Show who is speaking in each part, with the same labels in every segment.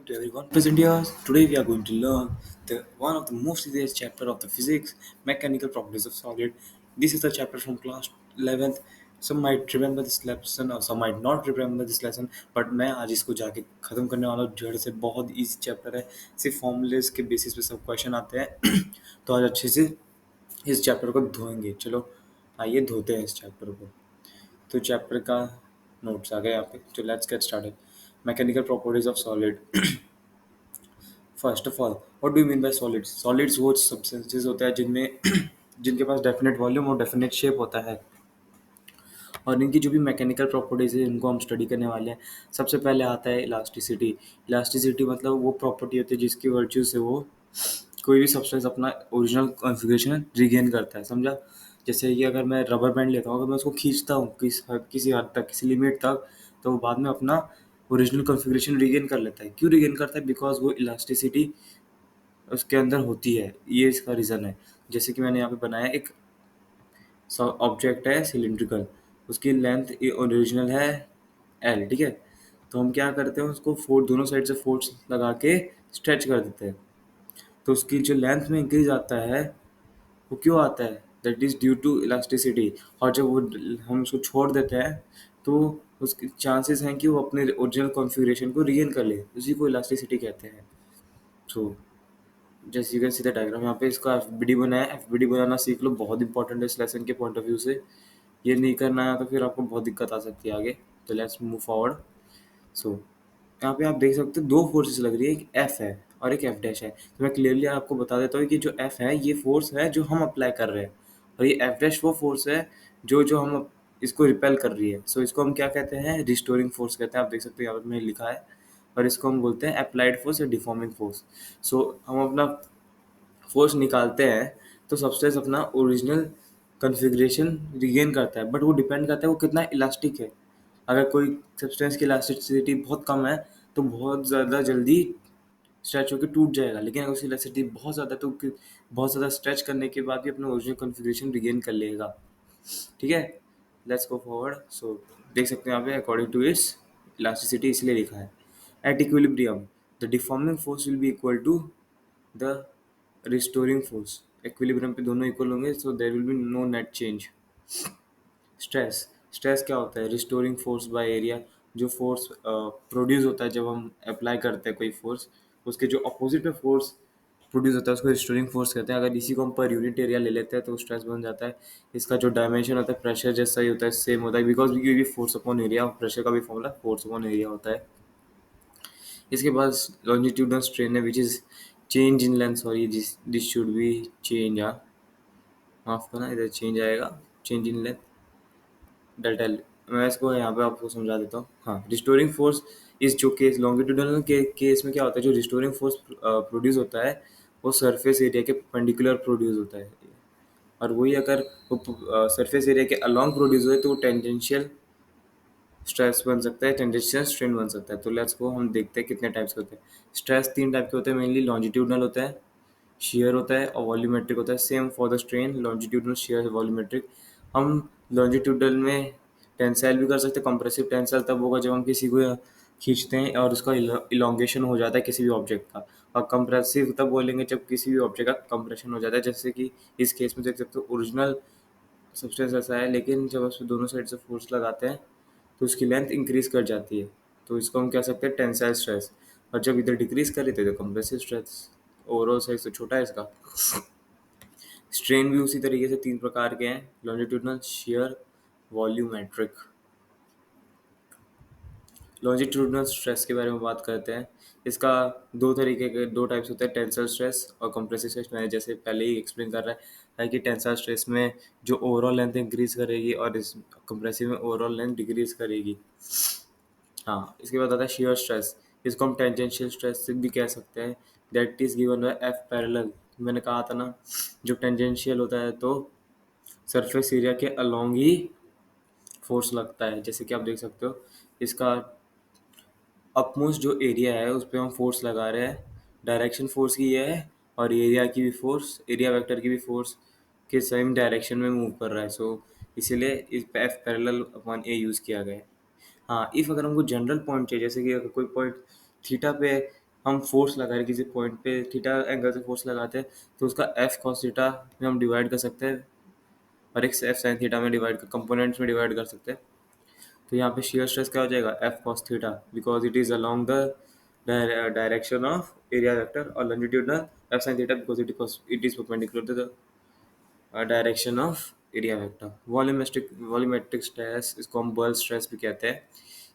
Speaker 1: morning to everyone present here. Today we are going to learn the one of the most easiest chapter of the physics, mechanical properties of solid. This is the chapter from class 11th. Some might remember this lesson or some might not remember this lesson, but मैं आज इसको जाके खत्म करने वाला हूँ जड़ से। बहुत इजी चैप्टर है, सिर्फ फॉर्मूलेस के बेसिस पे सब क्वेश्चन आते हैं। तो आज अच्छे से इस चैप्टर को धोएंगे। चलो आइए धोते हैं इस चैप्टर को। तो चैप्टर का नोट्स आ गए यहाँ पे। तो let's get started. Mechanical properties of solid. First of all, what do you mean by solids? Solids वो सब्सटेंसेस होते हैं जिनमें जिनके पास डेफिनेट वॉल्यूम और डेफिनेट शेप होता है, और इनकी जो भी मैकेनिकल प्रॉपर्टीज है इनको हम स्टडी करने वाले हैं। सबसे पहले आता है इलास्टिसिटी। इलास्टिसिटी मतलब वो प्रॉपर्टी होती है जिसकी वर्च्यू से वो कोई भी सब्सटेंस अपना ओरिजिनल कॉन्फ़िगरेशन रिगेन करता है। समझा? जैसे ये अगर मैं रबर बैंड लेता हूँ, अगर मैं उसको खींचता हूँ किसी हद तक, किसी लिमिट तक, तो वो बाद में अपना ओरिजिनल कॉन्फ़िगरेशन रिगेन कर लेता है। क्यों रिगेन करता है? बिकॉज वो इलास्टिसिटी उसके अंदर होती है। ये इसका रीज़न है। जैसे कि मैंने यहाँ पे बनाया एक ऑब्जेक्ट है सिलिंड्रिकल, उसकी लेंथ ओरिजिनल है एल, ठीक है। तो हम क्या करते हैं, उसको दोनों साइड से फोर्स लगा के स्ट्रेच कर देते हैं। तो उसकी जो लेंथ में इंक्रीज आता है वो क्यों आता है? That is due to elasticity. और जब वो हम उसको छोड़ देते हैं तो उसके चांसेस हैं कि वो अपने ओरिजिनल कॉन्फ़िगरेशन को रीगेन कर ले। उसी को इलास्टिसिटी कहते हैं। तो जैसे you can see the diagram, यहाँ पे इसका एफबीडी बनाया। एफबीडी बनाना सीख लो, बहुत इंपॉर्टेंट है इस लेसन के पॉइंट ऑफ व्यू से। ये नहीं करना है तो फिर आपको बहुत दिक्कत आ सकती है आगे। तो लेट्स मूव फॉरवर्ड। सो यहाँ पे आप देख सकते हो दो फोर्सेस लग रही है, एक एफ है और एक एफ डैश है। तो मैं क्लियरली आपको बता देता हूँ कि जो एफ है ये फोर्स है जो हम अप्लाई कर रहे हैं, और ये एफ डैश वो फोर्स है जो जो हम इसको रिपेल कर रही है। सो इसको हम क्या कहते हैं? रिस्टोरिंग फोर्स कहते हैं। आप देख सकते हो यहाँ पर मैंने लिखा है। और इसको हम बोलते हैं अप्लाइड फोर्स या डिफॉर्मिंग फोर्स। सो हम अपना फोर्स निकालते हैं तो सब्सटेंस अपना ओरिजिनल कॉन्फ़िगरेशन रिगेन करता है, बट वो डिपेंड करता है वो कितना इलास्टिक है। अगर कोई सब्सटेंस की इलास्टिसिटी बहुत कम है तो बहुत ज़्यादा जल्दी स्ट्रेच होकर टूट जाएगा, लेकिन अगर उसकी इलास्टिसिटी बहुत ज़्यादा तो बहुत ज़्यादा स्ट्रेच करने के बाद भी अपना ओरिजिनल कॉन्फ़िगरेशन रिगेन कर लेगा। ठीक है, लेट्स गो फॉरवर्ड। सो देख सकते हैं यहाँ पे अकॉर्डिंग टू इट्स इलास्टिसिटी इसलिए लिखा है at equilibrium the deforming force will be equal to the restoring force. Equilibrium पे दोनों इक्वल होंगे, so there will be no net change. Stress, stress क्या होता है? Restoring force by area. जो फोर्स प्रोड्यूस होता है जब हम अप्लाई करते हैं कोई फोर्स, उसके जो अपोजिट में फोर्स प्रोड्यूस होता है उसको रिस्टोरिंग फोर्स कहते हैं। अगर इसी को हम पर यूनिट एरिया ले लेते हैं तो स्ट्रेस बन जाता है। इसका जो डायमेंशन होता है प्रेशर जैसा ही होता है, सेम होता है, बिकॉज ये भी फोर्स अपॉन एरिया, प्रेशर का भी फॉर्मूला फोर्स अपॉन एरिया होता है। इसके पास लॉन्जिट्यूडनल स्ट्रेन है which is change in length. Sorry, this should be change, माफ करना, इधर चेंज आएगा, change in length delta L. मैं इसको यहाँ पे आपको समझा देता हूँ। हाँ, रिस्टोरिंग फोर्स इस जो केस लॉन्गिट्यूडनल के केस में क्या होता है, जो रिस्टोरिंग फोर्स प्रोड्यूस होता है वो सरफेस एरिया के परपेंडिकुलर प्रोड्यूस होता है। और वही अगर वो सरफेस एरिया के अलॉन्ग प्रोड्यूस हो तो वो टेंजेंशियल स्ट्रेस बन सकता है, टेंजेंशियल स्ट्रेन बन सकता है। तो लेट्स को हम देखते हैं कितने टाइप्स के होते हैं। स्ट्रेस तीन टाइप के होते हैं मेनली। लॉन्जिट्यूडनल होता है, शेयर होता है और वॉल्यूमेट्रिक होता है। Same for the strain, longitudinal, share, volumetric. हम लॉन्जिट्यूडनल में टेंसाइल भी कर सकते हैं। कंप्रेसिव टेंसाइल तब होगा जब हम किसी को खींचते हैं और उसका इलोंगेशन हो जाता है किसी भी ऑब्जेक्ट का। और कंप्रेसिव तब बोलेंगे जब किसी भी ऑब्जेक्ट का कंप्रेशन हो जाता है। जैसे कि इस केस में देख सकते हो ओरिजिनल सब्सटेंस ऐसा है, लेकिन जब उस दोनों साइड से फोर्स लगाते हैं तो उसकी लेंथ इंक्रीज कर जाती है। तो इसको हम कह सकते हैं टेंसाइल स्ट्रेस। और जब इधर डिक्रीज कर लेते हैं तो कंप्रेसिव स्ट्रेस। ओवरऑल साइज तो छोटा है इसका। स्ट्रेन भी उसी तरीके से तीन प्रकार के हैं, longitudinal, share, volumetric. Longitudinal stress के बारे में बात करते हैं। इसका दो तरीके के दो टाइप्स होते हैं, टेंसाइल स्ट्रेस और कंप्रेसिव स्ट्रेस। मैंने जैसे पहले ही एक्सप्लेन कर रहा है कि टेंसाइल स्ट्रेस में जो ओवरऑल लेंथ इंक्रीज करेगी और इस कंप्रेसिव में ओवरऑल लेंथ डिक्रीज करेगी। हाँ, इसके बाद आता है शेयर स्ट्रेस। इसको हम टेंजेंशियल स्ट्रेस भी कह सकते हैं। That is given by F parallel. मैंने कहा था ना, जो टेंजेंशियल होता है तो सरफेस एरिया के अलोंग ही फोर्स लगता है। जैसे कि आप देख सकते हो इसका अपमोस्ट जो एरिया है उस पर हम फोर्स लगा रहे हैं, डायरेक्शन फोर्स की ये है, और एरिया की भी फोर्स, एरिया वेक्टर की भी फोर्स के सेम डायरेक्शन में मूव कर रहा है। सो इसीलिए इस पे एफ पैरेलल अपॉन ए यूज़ किया गया है। हाँ, इफ़ अगर हमको जनरल पॉइंट चाहिए, जैसे कि अगर कोई पॉइंट थीटा पे हम फोर्स लगा रहे किसी पॉइंट पे, थीटा एंगल से फोर्स लगाते हैं, तो उसका एफ कॉस थीटा में हम डिवाइड कर सकते हैं और एक एफ साइन थीटा में डिवाइड कर कंपोनेंट्स में डिवाइड कर सकते हैं। तो यहाँ पे शियर स्ट्रेस क्या हो जाएगा, F cos theta, because it is along the direction of area vector, और longitudinal F sine theta because it is perpendicular to the direction of area vector. Volumetric stress, इसको हम बर्ल स्ट्रेस भी कहते हैं।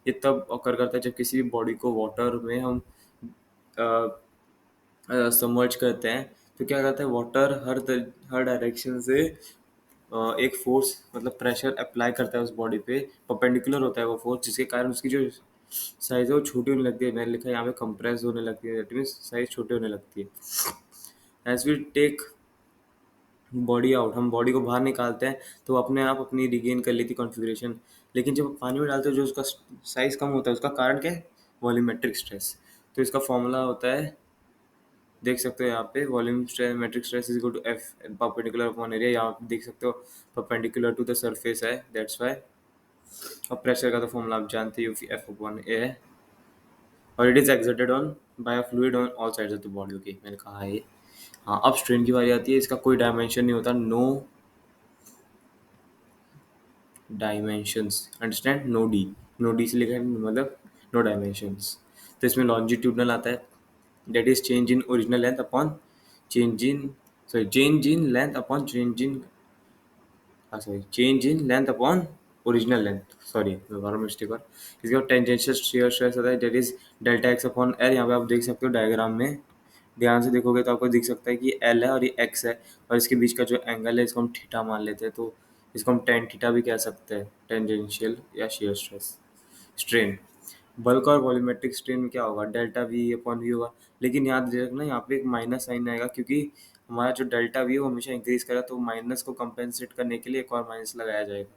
Speaker 1: ये तब ऑकर करता है जब किसी भी बॉडी को वाटर में हम सबमर्ज करते हैं, तो क्या करता है, वाटर हर डायरेक्शन से एक फोर्स मतलब प्रेशर अप्लाई करता है उस बॉडी पे, परपेंडिकुलर होता है वो फोर्स, जिसके कारण उसकी जो साइज है वो छोटी होने लगती है। मैंने लिखा है यहाँ पे कंप्रेस होने लगती है, दैट मीन्स साइज छोटी होने लगती है। As we take body out, हम बॉडी को बाहर निकालते हैं तो वो अपने आप अपनी रिगेन कर लेती कॉन्फ़िगरेशन। लेकिन जब पानी में डालते हैं जो उसका साइज कम होता है, उसका कारण क्या है, वॉल्यूमेट्रिक स्ट्रेस। तो इसका फॉर्मूला होता है, देख सकते हो यहाँ पे, volume stress metric stress is equal to F perpendicular upon area. यहाँ पे देख सकते हो परपेंडिकुलर टू द सरफेस है, दैट्स वाई। और प्रेशर का तो फॉर्मूला आप जानते हो, एफ अपॉन ए है, और it is exerted on by a fluid on all sides of the body. Okay, मैंने कहा है ये। हाँ, अब स्ट्रेन की बारी आती है। इसका कोई डायमेंशन नहीं होता, no dimensions, understand, no D से लिखा है मतलब नो डायमेंशंस। तो इसमें लॉन्जिट्यूडनल आता है, that is change in original length upon change in change in length upon change in change in length upon original length, sorry दोबारा मिस्टेक। और इसके बाद टेंजेंशियल शियर स्ट्रेस होता है, that is delta x upon L. यहाँ पे आप देख सकते हो डायग्राम में, ध्यान से देखोगे तो आपको दिख सकता है कि एल है और ये एक्स है, और इसके बीच का जो एंगल है इसको हम थीटा मान लेते हैं, तो इसको हम टेन थीटा भी कह सकते हैं, टेंजेंशियल या शियर स्ट्रेस स्ट्रेन। बल्क और वॉल्यूमेट्रिक स्ट्रेन में क्या होगा, डेल्टा वी अपॉन वी होगा। लेकिन याद रखना यहाँ पे एक माइनस साइन आएगा, क्योंकि हमारा जो डेल्टा वी है वो हमेशा इंक्रीज करा, तो माइनस को कंपेंसेट करने के लिए एक और माइनस लगाया जाएगा।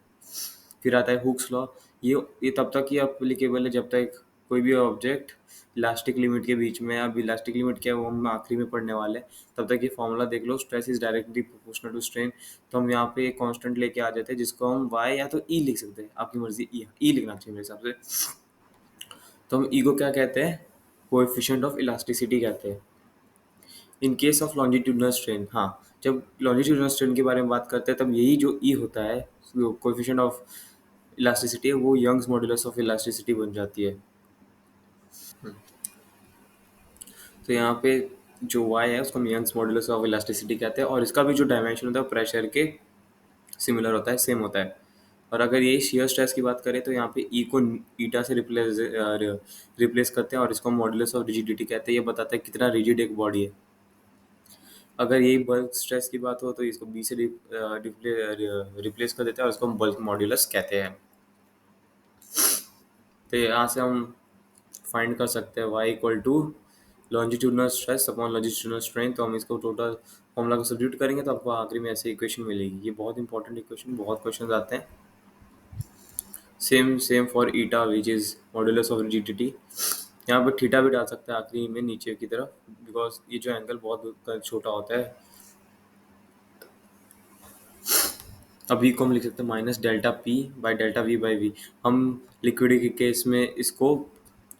Speaker 1: फिर आता है हुक्स लॉ। ये तब तक ही अप्लीकेबल है जब तक कोई भी ऑब्जेक्ट इलास्टिक लिमिट के बीच में, अब इलास्टिक लिमिट क्या है वो हम आखिरी में पढ़ने वाले हैं। तब तक ये फॉर्मूला देख लो, stress is directly proportional to strain. तो हम यहाँ पे एक कांस्टेंट लेके आ जाते हैं जिसको हम वाई या तो ई लिख सकते हैं, आपकी मर्जी, ई लिखना चाहिए मेरे हिसाब से। तो हम ई को क्या कहते हैं, कोएफिशिएंट ऑफ इलास्टिसिटी कहते हैं। In case of longitudinal strain, हाँ, जब लॉन्जिट्यूडनल स्ट्रेन के बारे में बात करते हैं तब यही जो ई होता है, कोएफिशिएंट ऑफ इलास्टिसिटी है, वो यंग्स मॉडुलस ऑफ इलास्टिसिटी बन जाती है। तो यहाँ पे जो y है उसको हम यंग्स मॉडुलस ऑफ इलास्टिसिटी कहते हैं, और इसका भी जो डायमेंशन होता है प्रेशर के सिमिलर होता है, सेम होता है। और अगर ये शियर स्ट्रेस की बात करें तो यहाँ पे ई को ईटा से रिप्लेस करते हैं, और इसको मॉडुलस ऑफ रिजिडिटी कहते हैं। ये बताता है कितना रिजिड एक बॉडी है। अगर यही बल्क स्ट्रेस की बात हो तो इसको बी से रिप्लेस कर देते हैं, और इसको हम बल्क मॉड्यूलस कहते हैं। तो यहाँ से हम फाइंड कर सकते हैं y equal to longitudinal stress upon longitudinal strain. तो हम इसको टोटल फॉर्मूला को सब्स्टिट्यूट करेंगे तो आपको आखिरी में ऐसे इक्वेशन मिलेगी। ये बहुत इंपॉर्टेंट इक्वेशन, बहुत क्वेश्चन आते हैं। Same for eta which is modulus of rigidity. यहाँ पर थीटा भी डाल सकते हैं आखिरी में नीचे की तरफ, बिकॉज ये जो एंगल बहुत छोटा होता है। अभी को हम लिख सकते हैं minus delta P by delta V by V. हम लिक्विड के केस में इसको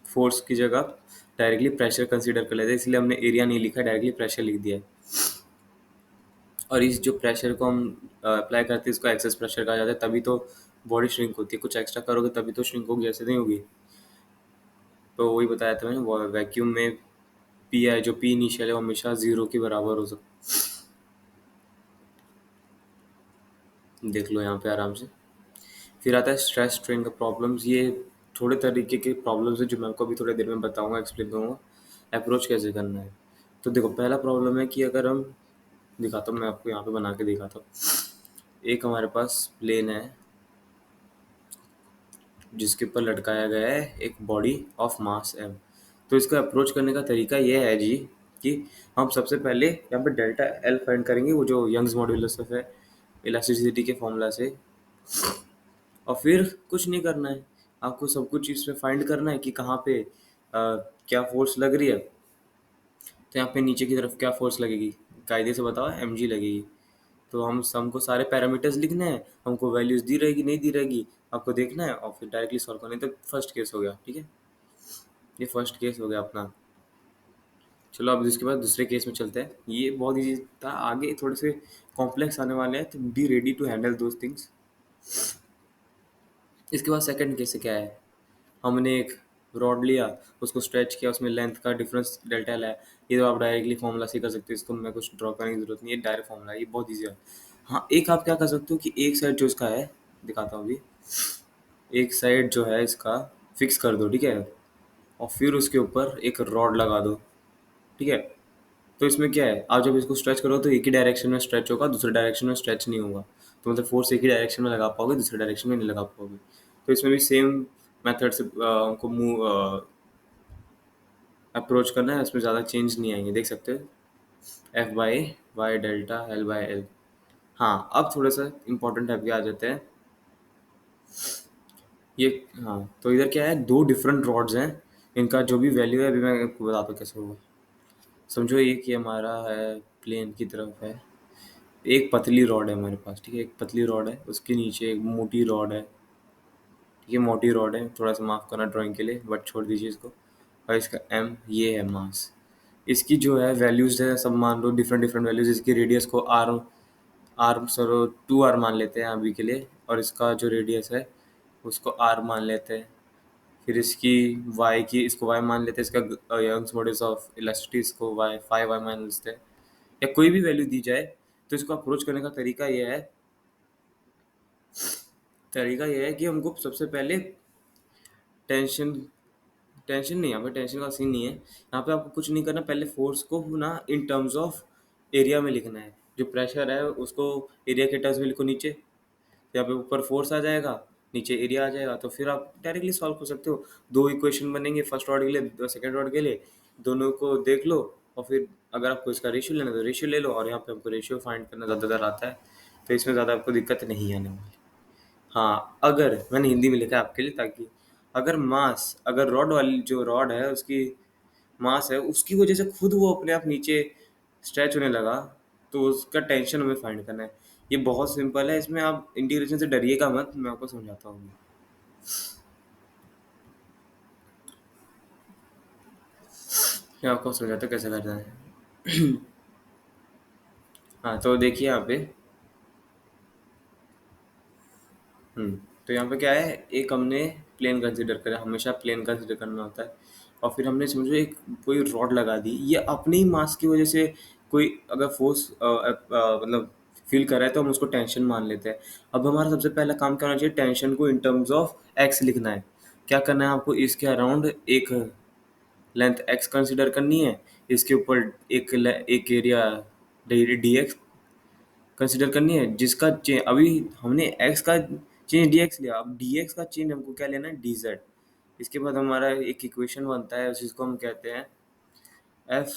Speaker 1: फोर्स की जगह डायरेक्टली प्रेशर कंसीडर कर लेते हैं, इसलिए हमने एरिया नहीं लिखा, डायरेक्टली प्रेशर लिख दिया है। और इस जो प्रेशर को हम अप्लाई करते हैं इसको एक्सेस प्रेशर कहा जाता है, तभी तो बॉडी श्रिंक होती है। कुछ एक्स्ट्रा करोगे तभी तो श्रिंक होगी, ऐसे नहीं होगी। तो वही बताया था मैंने, वैक्यूम में पी आई जो पी इनिशियल है वो हमेशा जीरो के बराबर हो सकता, देख लो यहाँ पे आराम से। फिर आता है स्ट्रेस स्ट्रेन का प्रॉब्लम्स। ये थोड़े तरीके के प्रॉब्लम्स हैं जो मैं आपको अभी थोड़ी देर में बताऊंगा, एक्सप्लेन करूँगा अप्रोच कैसे करना है। तो देखो, पहला प्रॉब्लम है कि अगर हम, दिखाता हूँ मैं आपको, यहाँ पे बना के दिखाता हूँ। एक हमारे पास प्लेन है जिसके ऊपर लटकाया गया है एक बॉडी ऑफ मास एम। तो इसका अप्रोच करने का तरीका ये है जी, कि हम सबसे पहले यहाँ पे डेल्टा एल फाइंड करेंगे, वो जो यंग्स मॉड्यूलस है इलास्टिसिटी के फॉर्मूला से। और फिर कुछ नहीं करना है, आपको सब कुछ इसमें फाइंड करना है कि कहाँ पे क्या फोर्स लग रही है। तो यहाँ पे नीचे की तरफ क्या फोर्स लगेगी, कायदे से बताओ, एम जी लगेगी। तो हमको सारे पैरामीटर्स लिखने हैं, हमको वैल्यूज दी रहेगी नहीं दी रहेगी आपको देखना है, और फिर डायरेक्टली सॉल्व करना है। तो फर्स्ट केस हो गया, ठीक है, ये फर्स्ट केस हो गया अपना। चलो अब इसके बाद दूसरे केस में चलते हैं। ये बहुत ईजी था, आगे थोड़े से कॉम्प्लेक्स आने वाले हैं, तो be ready to handle those things. इसके बाद सेकंड केस क्या है, हमने एक रॉड लिया, उसको स्ट्रेच किया, उसमें लेंथ का डिफरेंस डेल्टा लाया। ये तो आप डायरेक्टली फॉर्मूला से कर सकते हो, इसको मैं कुछ ड्रॉ करने की जरूरत नहीं है, डायरेक्ट फॉर्मूला है, ये बहुत ईजी है। हाँ, एक आप क्या कर सकते हो कि एक साइड जो इसका है, दिखाता हूँ अभी, एक साइड जो है इसका फिक्स कर दो, ठीक है, और फिर उसके ऊपर एक रॉड लगा दो, ठीक है। तो इसमें क्या है, आप जब इसको स्ट्रेच करो तो एक ही डायरेक्शन में स्ट्रेच होगा, दूसरे डायरेक्शन में स्ट्रेच नहीं होगा। तो मतलब फोर्स एक ही डायरेक्शन में लगा पाओगे, दूसरे डायरेक्शन में नहीं लगा पाओगे। तो इसमें भी सेम मेथड से हमको मूव अप्रोच करना है, उसमें ज़्यादा चेंज नहीं आएंगे, देख सकते हो, F by Y delta L by L. हाँ, अब थोड़ा सा इंपॉर्टेंट है, आ जाते हैं ये। हाँ, तो इधर क्या है, दो डिफरेंट रॉड्स हैं, इनका जो भी वैल्यू है अभी मैं आपको बताता हूँ कैसे होगा। समझो एक ये हमारा है, प्लेन की तरफ है, एक पतली रॉड है हमारे पास, ठीक है, एक पतली रॉड है, उसके नीचे एक मोटी रॉड है, ठीक है, मोटी रॉड है, थोड़ा सा माफ करना ड्राइंग के लिए, बट छोड़ दीजिए इसको। और इसका एम ये है मास। इसकी जो है वैल्यूज है, सब मान लो डिफरेंट डिफरेंट वैल्यूज, इसकी रेडियस को आर, आर सर 2 आर मान लेते हैं अभी के लिए, और इसका जो रेडियस है उसको आर मान लेते हैं। फिर इसकी वाई की, इसको वाई मान लेते हैं, इसका यंग्स मॉडल्स ऑफ इलास्टिसिटी, इसको वाई 5 वाई मान लेते हैं, या कोई भी वैल्यू दी जाए। तो इसको अप्रोच करने का तरीका यह है कि हमको सबसे पहले टेंशन, टेंशन नहीं, यहाँ पे टेंशन का सीन नहीं है, यहाँ पे आपको कुछ नहीं करना, पहले फोर्स को ना इन टर्म्स ऑफ एरिया में लिखना है। जो प्रेशर है उसको एरिया के टर्म्स में लिखो नीचे, यहाँ पे ऊपर फोर्स आ जाएगा, नीचे एरिया आ जाएगा, तो फिर आप डायरेक्टली सॉल्व कर सकते हो। दो इक्वेशन बनेंगे, फर्स्ट ऑर्डर के लिए, सेकंड ऑर्डर के लिए, दोनों को देख लो, और फिर अगर आपको इसका रेशियो लेना है तो रेशियो ले लो, और यहाँ पे आपको रेशियो फाइंड करना ज़्यादातर आता है, तो इसमें ज़्यादा आपको दिक्कत नहीं आने वाली। हाँ, अगर मैंने हिंदी में लिखा है आपके लिए, ताकि अगर मास, अगर रॉड वाली जो रॉड है उसकी मास है, उसकी वजह से खुद वो अपने आप नीचे स्ट्रेच होने लगा, तो उसका टेंशन हमें फाइंड करना है। ये बहुत सिंपल है, इसमें आप इंटीग्रेशन से डरिएगा मत, मैं आपको समझाता हूँ। मैं आपको समझाता हूँ कैसे करना है। हाँ, तो देखिए यहाँ पे, हुँ। तो यहाँ पे क्या है, एक हमने प्लेन कंसीडर करा, हमेशा प्लेन कंसीडर करना होता है, और फिर हमने समझो एक कोई रॉड लगा दी, ये अपने ही मास की वजह से कोई अगर फोर्स मतलब फ़ील कर रहा है, तो हम उसको टेंशन मान लेते हैं। अब हमारा सबसे पहला काम क्या होना चाहिए, टेंशन को इन टर्म्स ऑफ एक्स लिखना है। क्या करना है आपको, इसके अराउंड एक लेंथ एक्स कंसीडर करनी है, इसके ऊपर एक एरिया डी एक्स कंसीडर करनी है, जिसका चे अभी हमने एक्स का चेंज डीएक्स लिया, अब डीएक्स का चेंज हमको क्या लेना है, डीजेड। इसके बाद हमारा एक इक्वेशन बनता है, जिसको हम कहते हैं F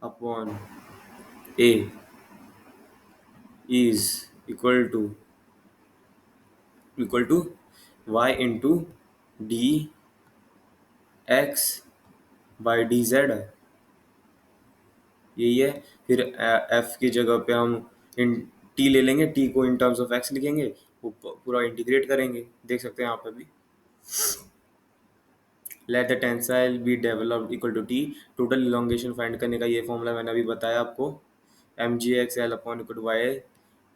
Speaker 1: upon A is equal to Y into D X by D Z, यही है। फिर एफ की जगह पे हम इन टी ले लेंगे, टी को इन टर्म्स ऑफ एक्स लिखेंगे, वो पूरा इंटीग्रेट करेंगे, देख सकते हैं यहाँ पे भी। Let the tensile be developed equal to T, total elongation find करने का ये फॉर्मूला मैंने अभी बताया आपको, M G X L upon equal to Y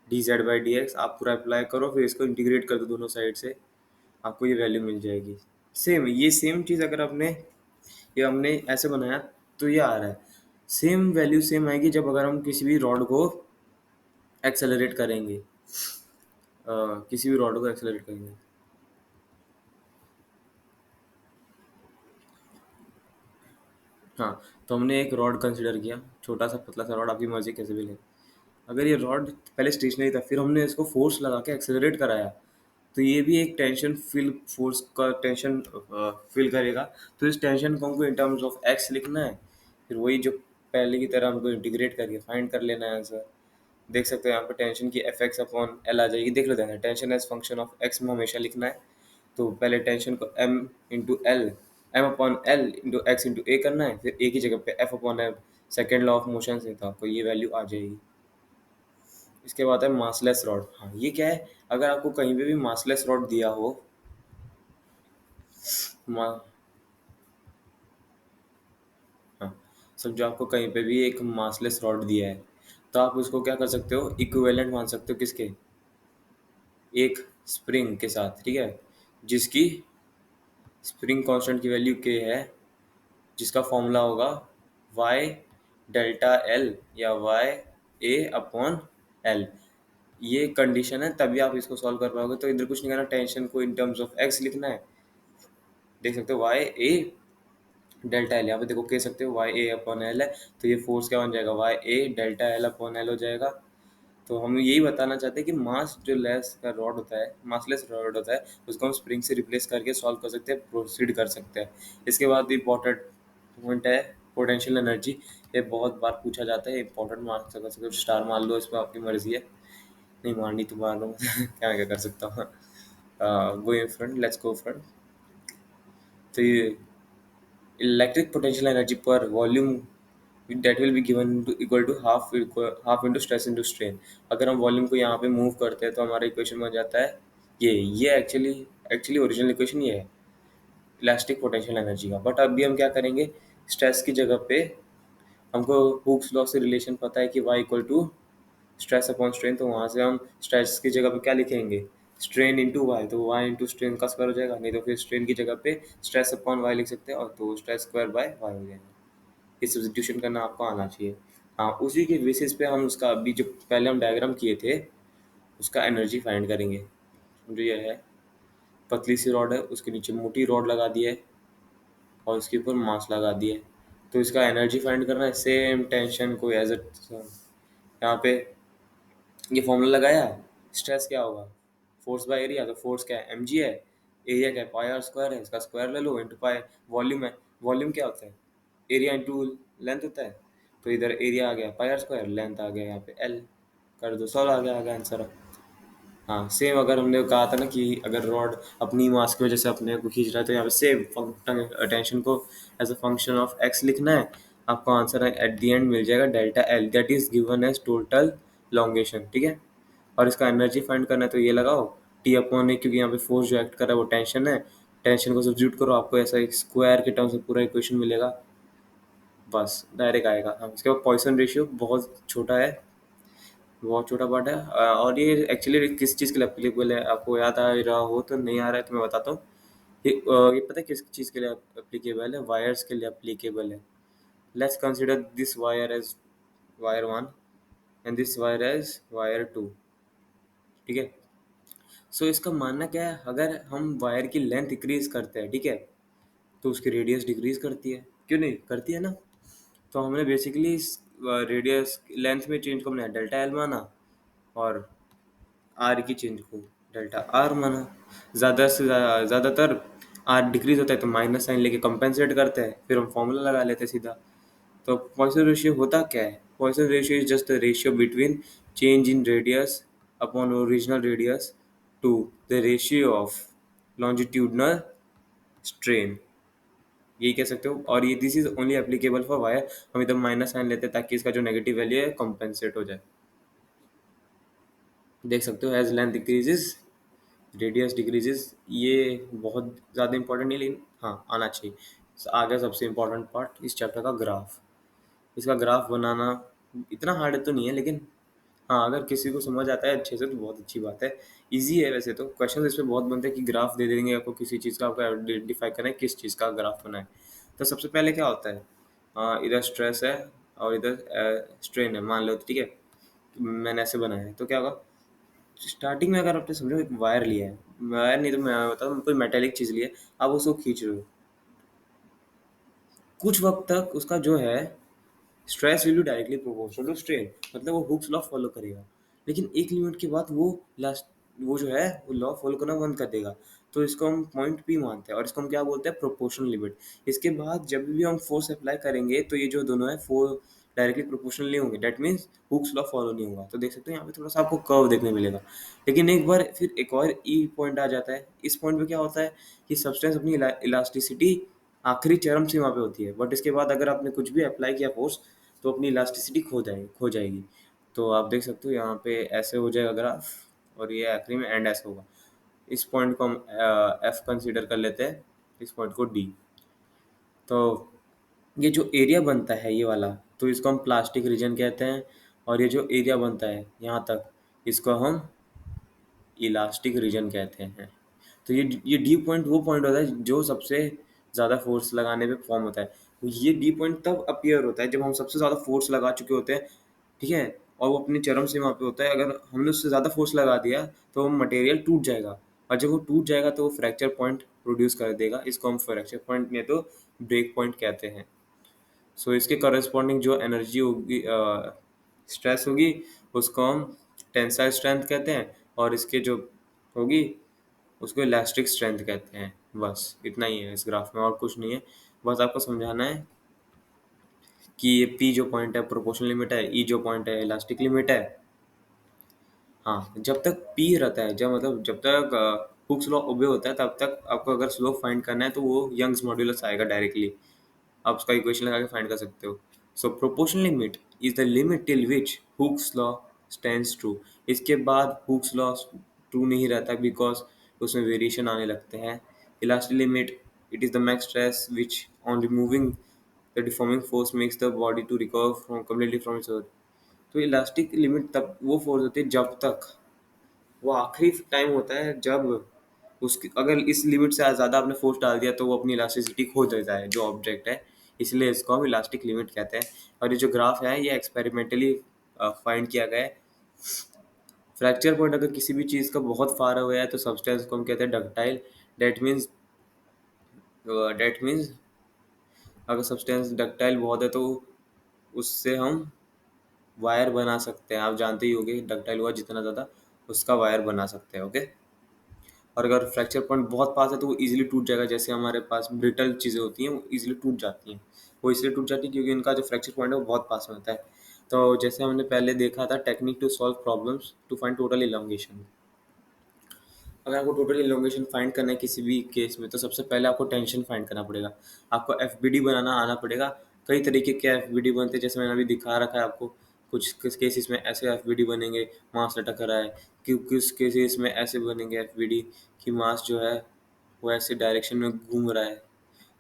Speaker 1: D Z by D X. आप पूरा अप्लाई करो, फिर इसको इंटीग्रेट कर दो दोनों साइड से, आपको ये वैल्यू मिल जाएगी। सेम ये सेम चीज़ अगर आपने, ये हमने ऐसे बनाया, तो ये आ रहा है, सेम वैल्यू सेम आएगी जब अगर हम किसी भी रॉड को एक्सेलरेट करेंगे, किसी भी रॉड को एक्सेलरेट करेंगे। हाँ, तो हमने एक रॉड कंसिडर किया, छोटा सा पतला सा रॉड, आपकी मर्जी कैसे भी ले। अगर ये रॉड पहले स्टेशनरी था, फिर हमने इसको फोर्स लगा के एक्सेलरेट कराया, तो ये भी एक टेंशन फील, फोर्स का टेंशन फील करेगा। तो इस टेंशन को हमको इन टर्म्स ऑफ एक्स लिखना है, फिर वही जो पहले की तरह हमको इंटीग्रेट करके फाइंड कर लेना है आंसर। देख सकते हो यहाँ पे टेंशन की एफ एक्स अपॉन एल आ जाएगी, देख लेते हैं, tension as function of X में हमेशा लिखना है। तो पहले टेंशन को M into L, M upon L into X into A करना है, फिर ए की जगह पे F upon M, second law of motion से, तो आपको ये वैल्यू आ जाएगी। इसके बाद है मासलेस रॉड। हाँ, ये क्या है, अगर आपको कहीं पे भी मासलेस रॉड दिया हो, मा हाँ, समझो आपको कहीं पे भी एक मासलेस रॉड दिया है, तो आप उसको क्या कर सकते हो, इक्विवेलेंट मान सकते हो किसके, एक स्प्रिंग के साथ, ठीक है, जिसकी स्प्रिंग कांस्टेंट की वैल्यू के है, जिसका फॉर्मूला होगा वाई डेल्टा एल या वाई ए अपॉन एल। ये कंडीशन है, तभी आप इसको सॉल्व कर पाओगे। तो इधर कुछ नहीं करना, टेंशन को इन टर्म्स ऑफ एक्स लिखना है। देख सकते हो वाई ए डेल्टा एल, यहाँ पे देखो कह सकते हो वाई ए अपॉन एल है, तो ये फोर्स क्या बन जाएगा, वाई ए डेल्टा एल अपॉन एल हो जाएगा। तो हम यही बताना चाहते हैं कि मास जो लेस का रॉड होता है, मासलेस रॉड होता है, उसको हम स्प्रिंग से रिप्लेस करके सॉल्व कर सकते हैं, प्रोसीड कर सकते हैं। इसके बाद इंपॉर्टेंट पॉइंट है पोटेंशियल एनर्जी। ये बहुत बार पूछा जाता है, इंपॉर्टेंट मार्क कर सकते हो, स्टार मान लो, इस पर आपकी मर्जी है, नहीं मारनी तो मार लो क्या क्या कर सकता हूँ। Go in front, let's go front. तो ये इलेक्ट्रिक पोटेंशियल एनर्जी पर volume that will be given to equal to half into stress into strain। अगर हम वॉल्यूम को यहाँ पे मूव करते हैं तो हमारा इक्वेशन बन जाता है ये एक्चुअली ओरिजिनल इक्वेशन ये है इलास्टिक पोटेंशियल एनर्जी का। बट अभी हम क्या करेंगे, स्ट्रेस की जगह पे हमको हुक्स लॉ से रिलेशन पता है कि y equal to stress upon strain, तो वहाँ से हम स्ट्रेस की जगह पे क्या लिखेंगे, स्ट्रेन इंटू वाई, तो वाई इंटू स्ट्रेन का स्क्वायर हो जाएगा, नहीं तो फिर स्ट्रेन की जगह पे स्ट्रेस अपॉन वाई लिख सकते हैं, और तो स्ट्रेस स्क्वायर बाय वाई हो जाएगा। ये सब्स्टिट्यूशन करना आपको आना चाहिए। हाँ, उसी के बेसिस पे हम उसका अभी जो पहले हम डायग्राम किए थे उसका एनर्जी फाइंड करेंगे। जो ये है पतली सी रॉड है, उसके नीचे मोटी रॉड लगा दी है और उसके ऊपर मास लगा दिया है, तो इसका एनर्जी फाइंड करना है। सेम टेंशन को एज यहाँ पे ये फॉर्मूला लगाया, स्ट्रेस क्या होगा, फोर्स बाय एरिया, तो फोर्स क्या है, mg है, एरिया क्या है, पाई आर स्क्वायर है, इसका स्क्वायर ले लो, इंटू पाई वॉल्यूम है, वॉल्यूम क्या होता है, एरिया इंटू लेंथ होता है, तो इधर एरिया आ गया पाई आर स्क्वायर, लेंथ आ गया यहाँ पे एल, कर दो सॉल्व, आ गया आंसर। हाँ सेम, अगर हमने कहा था ना कि अगर रॉड अपनी मास की वजह से अपने को खींच रहा है, तो यहाँ पे सेम टेंशन को as a function of X लिखना है, आपको आंसर एट द एंड मिल जाएगा delta L, that is given as total elongation, ठीक है। और इसका एनर्जी फाइंड करना है, तो ये लगाओ टी अपॉन ए, क्योंकि यहाँ पे फोर्स जो एक्ट कर रहा है वो टेंशन है, टेंशन को सब्स्टिट्यूट करो, आपको ऐसा एक स्क्वायर के टर्म्स में पूरा इक्वेशन मिलेगा, बस डायरेक्ट आएगा। हाँ, इसके बाद पॉइसन रेशियो बहुत छोटा है, बहुत छोटा पार्ट है, और ये एक्चुअली किस चीज़ के लिए एप्लीकेबल है, आपको याद आ रहा हो तो, नहीं आ रहा है तो मैं बताता हूँ। ये पता है किस चीज़ के लिए एप्लीकेबल है, वायर्स के लिए एप्लीकेबल है। Let's consider this wire as wire one and this wire as wire two, ठीक है। सो इसका मानना क्या है, अगर हम वायर की लेंथ इंक्रीज करते हैं, ठीक है, तो उसकी रेडियस डिक्रीज करती है, क्यों नहीं करती है ना। तो हमने बेसिकली रेडियस लेंथ में चेंज को हमने डेल्टा एल माना, और आर की चेंज को डेल्टा आर माना। ज़्यादा से ज़्यादातर आर डिक्रीज होता है तो माइनस साइन लेके कंपेंसेट करते हैं, फिर हम फॉर्मूला लगा लेते हैं सीधा। तो पॉइसन रेशियो होता क्या है, Poisson ratio is just the ratio between change in radius upon original radius to the ratio of longitudinal strain, यही कह सकते हो। और ये this is only applicable for wire, हम इधर माइनस साइन लेते हैं ताकि इसका जो नेगेटिव वैल्यू है कंपेंसेट हो जाए। देख सकते हो as length decreases radius decreases, ये बहुत ज़्यादा इंपॉर्टेंट नहीं, लेकिन हाँ आना चाहिए। आगे सबसे इम्पोर्टेंट पार्ट इस चैप्टर का ग्राफ, इसका ग्राफ बनाना इतना हार्ड तो नहीं है, लेकिन हाँ अगर किसी को समझ आता है अच्छे से तो बहुत अच्छी बात है, इजी है। वैसे तो क्वेश्चन इस पे बहुत बनते हैं कि ग्राफ दे देंगे आपको किसी चीज़ का, आपको आइडेंटिफाई करना है किस चीज़ का ग्राफ बनाए। तो सबसे पहले क्या होता है, इधर स्ट्रेस है और इधर स्ट्रेन है, मान लो, ठीक है, मैंने ऐसे बनाया है, तो क्या होगा, स्टार्टिंग में अगर आपने समझो एक वायर लिया है, वायर नहीं तो मैं बताऊँ, कोई मेटेलिक चीज़ ली है, आप उसको खींच रहे हो, कुछ वक्त तक उसका जो है stress value directly proportional to strain, मतलब वो हुक्स लॉ फॉलो करेगा। लेकिन एक लिमिट के बाद वो लास्ट वो जो है वो लॉ फॉलो करना बंद कर देगा, तो इसको हम पॉइंट पी मानते हैं और इसको हम क्या बोलते हैं, प्रोपोर्शनल लिमिट। इसके बाद जब भी हम फोर्स अप्लाई करेंगे तो ये जो दोनों है फोर्स डायरेक्टली प्रोपोर्शनल नहीं होंगे, that means Hooke's law follow नहीं होगा। तो देख सकते हो यहाँ पे थोड़ा सा आपको कर्व देखने मिलेगा। लेकिन एक बार फिर एक और ई पॉइंट आ जाता है, इस पॉइंट पे क्या होता है कि सब्सटेंस अपनी इलास्टिसिटी आखिरी चरम सीमा पे होती है, बट इसके बाद अगर आपने कुछ भी अप्लाई किया फोर्स तो अपनी इलास्टिसिटी खो जाएगी। तो आप देख सकते हो यहाँ पे ऐसे हो जाएगा ग्राफ, और ये आखिरी में एंड ऐसे होगा। इस पॉइंट को हम एफ कंसीडर कर लेते हैं, इस पॉइंट को डी। तो ये जो एरिया बनता है ये वाला, तो इसको हम प्लास्टिक रीजन कहते हैं। और ये जो एरिया बनता है यहाँ तक, इसको हम इलास्टिक रीजन कहते हैं। तो ये डी पॉइंट वो पॉइंट होता है जो सबसे ज़्यादा फोर्स लगाने पे फॉर्म होता है। तो ये डी पॉइंट तब अपीयर होता है जब हम सबसे ज़्यादा फोर्स लगा चुके होते हैं, ठीक है, और वो अपनी चरम सीमा पे होता है। अगर हमने उससे ज़्यादा फोर्स लगा दिया तो वो मटेरियल टूट जाएगा, और जब वो टूट जाएगा तो वो फ्रैक्चर पॉइंट प्रोड्यूस कर देगा। इसको हम फ्रैक्चर पॉइंट नहीं तो ब्रेक पॉइंट कहते हैं। सो इसके करस्पॉन्डिंग जो एनर्जी होगी, स्ट्रेस होगी, उसको हम टेंसाइल स्ट्रेंथ कहते हैं। और इसके जो होगी उसको इलास्टिक स्ट्रेंथ कहते हैं। बस इतना ही है इस ग्राफ में, और कुछ नहीं है। बस आपको समझाना है कि ये पी जो पॉइंट है प्रोपोर्शनल लिमिट है, ई जो पॉइंट है इलास्टिक लिमिट है। हाँ, जब तक पी रहता है, जब मतलब जब तक हुक्स लॉ ओबे होता है, तब तक आपको अगर स्लोप फाइंड करना है तो वो यंग्स मॉड्यूलस आएगा डायरेक्टली। आप उसका इक्वेशन लगा के फाइंड कर सकते हो। So proportional limit is the limit till which Hooke's law stands true. इसके बाद हुक्स लॉ ट्रू नहीं रहता, बिकॉज उसमें वेरिएशन आने लगते हैं। Elastic limit, it is the max stress which on removing the deforming force makes the body to recover from completely from its earth. तो elastic limit तब वो फोर्स होती है जब तक, वो आखिरी टाइम होता है जब उसकी, अगर इस लिमिट से ज़्यादा आपने फोर्स डाल दिया तो वो अपनी इलास्टिसिटी खो देता है जो ऑब्जेक्ट है। इसलिए इसको हम इलास्टिक लिमिट कहते हैं। और ये जो ग्राफ है ये एक्सपेरिमेंटली फाइंड किया गया है। फ्रैक्चर पॉइंट अगर किसी भी चीज़ का बहुत फार हुआ है तो सब्सटेंस को हम कहते हैं ductile. That means that means अगर सब्सटेंस डक्टाइल बहुत है तो उससे हम वायर बना सकते हैं। आप जानते ही होंगे डक्टाइल हुआ जितना ज़्यादा, उसका वायर बना सकते हैं। ओके। और अगर फ्रैक्चर पॉइंट बहुत पास है तो वो इजीली टूट जाएगा। जैसे हमारे पास ब्रिटल चीज़ें होती हैं वो इजीली टूट जाती हैं। वो इसलिए टूट जाती है क्योंकि उनका जो फ्रैक्चर पॉइंट है वो बहुत पास में होता है। तो जैसे हमने पहले देखा था technique to solve problems to find total elongation. अगर आपको टोटल इलोंगेशन फाइंड करना है किसी भी केस में, तो सबसे पहले आपको टेंशन फाइंड करना पड़ेगा। आपको एफ बनाना आना पड़ेगा। कई तरीके के एफ बनते हैं, जैसे मैंने अभी दिखा रखा है आपको। कुछ किस केसेस में ऐसे एफ बनेंगे, मास लटक रहा है। किस केसेस में ऐसे बनेंगे एफ कि मास जो है वो ऐसे डायरेक्शन में घूम रहा है।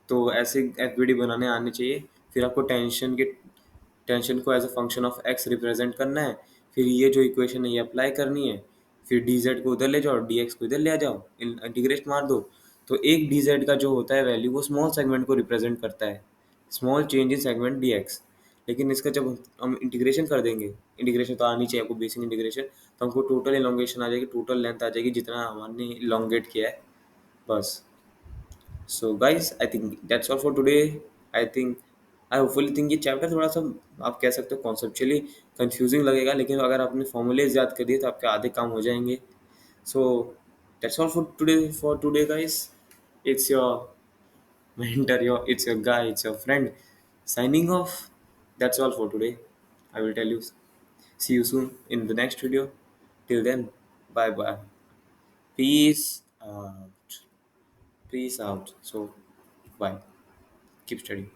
Speaker 1: तो ऐसे एफ बनाने आने चाहिए। फिर आपको टेंशन को as a function of X represent करना है। फिर ये जो इक्वेशन है ये अप्लाई करनी है। फिर डी जेड को उधर ले जाओ, डी एक्स को इधर ले आ जाओ, इंटीग्रेट मार दो। तो एक डी जेड का जो होता है वैल्यू वो स्मॉल सेगमेंट को रिप्रेजेंट करता है, small change in segment D x. लेकिन इसका जब हम इंटीग्रेशन कर देंगे, इंटीग्रेशन तो आनी चाहिए आपको, बेसिक इंटीग्रेशन, तो हमको टोटल इलोंगेशन आ जाएगी, टोटल लेंथ आ जाएगी जितना हमने इलोंगेट किया है। बस। So guys I think that's all for today. I think I hopefully think ये चैप्टर थोड़ा सा, आप कह सकते हो कॉन्सेप्चुअली कंफ्यूजिंग लगेगा, लेकिन अगर आपने फॉर्मूलेज याद कर दिए तो आपके आधे काम हो जाएंगे। So that's all for today guys. It's your mentor, it's your guy, it's your friend signing off. That's all for today. I will tell you, see you soon in the next video. Till then, bye bye. Peace out. Peace out. So bye. Keep studying.